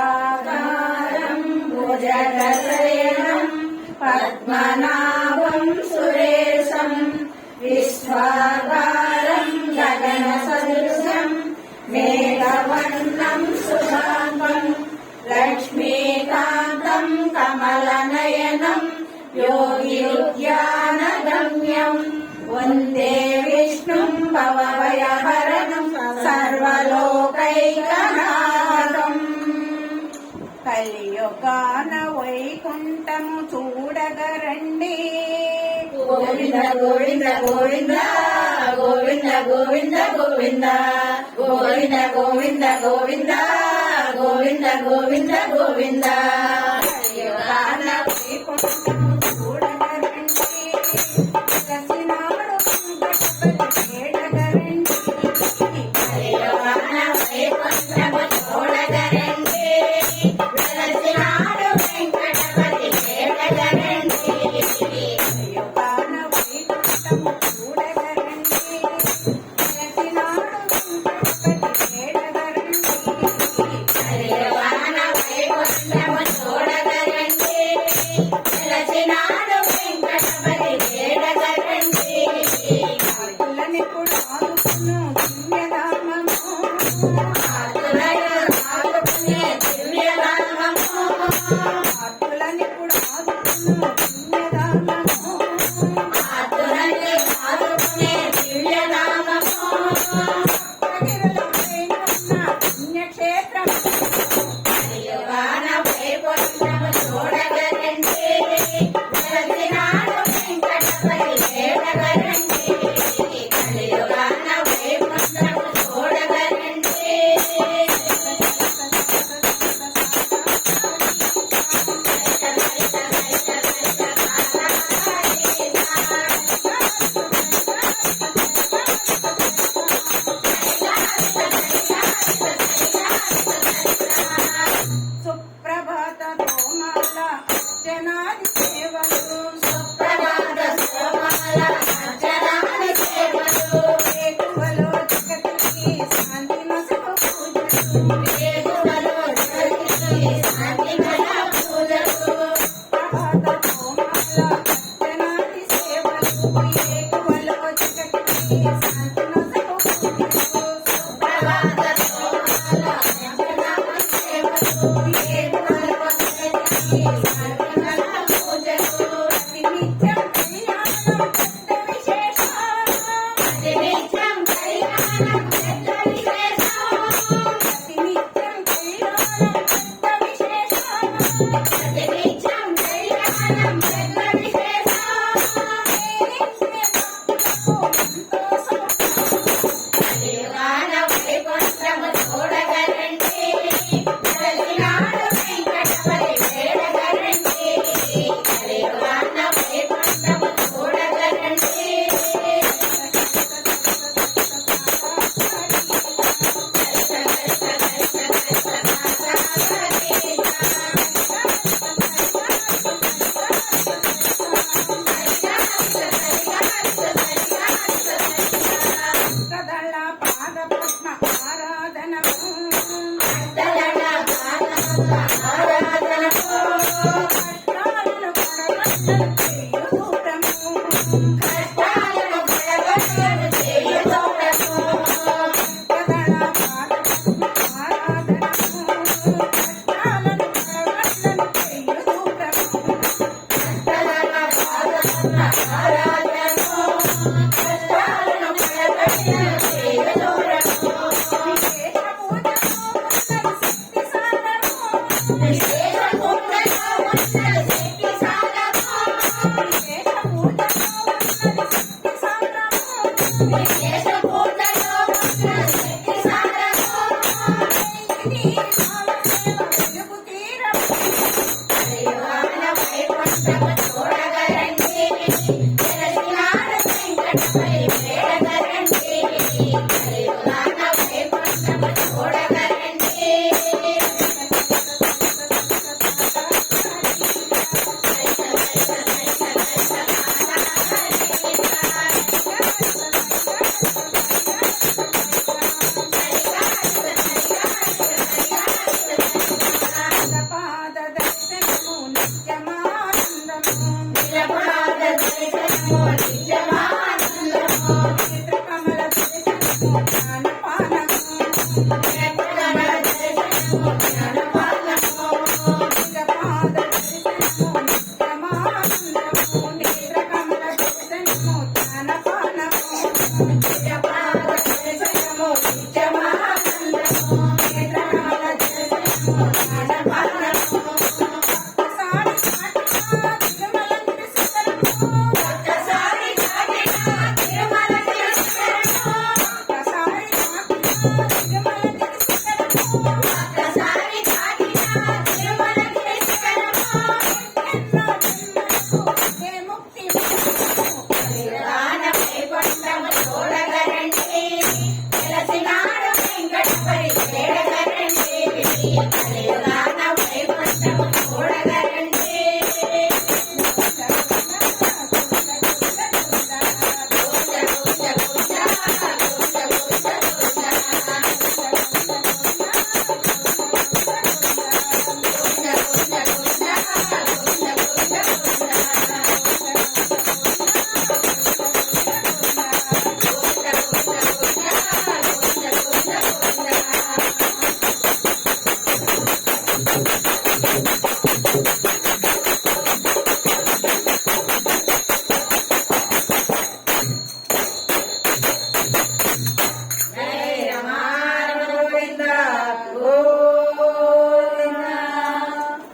शान्ताकारं भुजगशयनं पद्मनाभं सुरेशं विश्वाधारं गगनसदृशं मेघवर्णं शुभाङ्गं लक्ष्मीकान्तं कमलनयनं योगिउद्यानगम्यं वन्दे विष्णुं भवभयहरणं सर्वलोकैकनाथम्। కలియుగాన వైకుంఠము చూడగరండి గోవింద గోవింద గోవింద గోవింద గోవింద గోవింద గోవింద గోవింద గోవింద గోవింద గోవింద గోవింద కలియుగాన వైకుంఠము చూడగరండి కలిసినాడు గణపతి వేడగరండి కలియుగాన వైకుంఠము చూడగరండి వెలసినాడు వెంకటపతి వేడగరండి కలియుగాన వైకుంఠము చూడగరండి కలిసినాడు గణపతి వేడగరండి కలియుగాన వైకుంఠము చూడగరండి వెలసినాడు వెంకటపతి వేడగరండి ఆకులని కూడా ఆదుకును దివ్యనామము ఆకులనే దివ్యనామము ఆకులని కూడా ఆదుకును దివ్యనామము ఆకులనే ఆదుకునే దివ్యనామము సప్తగిరులపైన ఉన్న పుణ్యక్షేత్రము కలియుగాన వైకుంఠము చూడగరండి వెలసినాడు వెంకటపతి వేడగరండి కలియుగాన వైకుంఠము చూడగరండి సుప్రభాత తోమాల అర్చనాది సేవలు సుప్రభాత సోమాల అర్చనాది సేవలు వేకువలో జగతికి శాంతి నొసగు పూజలు వేగువలో జగతికి శాంతిమయ పూజలు ప్రభాత తోమాల అర్చనాది సేవలు వేకువలో జగతికి శాంతి నొసగు పూజలు ప్రభాత సోమాల అర్చనాది సేవలు వేగువలో జగతికి శాంతిమయ పూజలు ప్రతినిత్యం కళ్యాణం పెద్ద విశేషం ప్రతినిత్యం కళ్యాణం పెద్ద విశేషం ప్రతినిత్యం కళ్యాణం పెద్ద విశేషం ప్రతినిత్యం కళ్యాణం పెద్ద విశేషం కలియుగాన వైకుంఠము చూడగరండి వెలసినాడు వెంకటపతి వేడగరండి కలియుగాన వైకుంఠము చూడగరండి కదళ పాద పద్మ ఆరాధనము దళన ఆరాధనకు కష్టాలను పడగొట్టను చేయు దూరము కష్టాలను పడగొట్టను చేయుదోడకు కదళ పాద పద్మ ఆరాధనము కష్టాలను పడగొట్టను చేయు దూరము దళన ఆరాధనకు కష్టాలను పడగొట్టను చేయుదోడకు విశేష పూజము ఉన్నది శక్తి సాధనము జ్ఞానము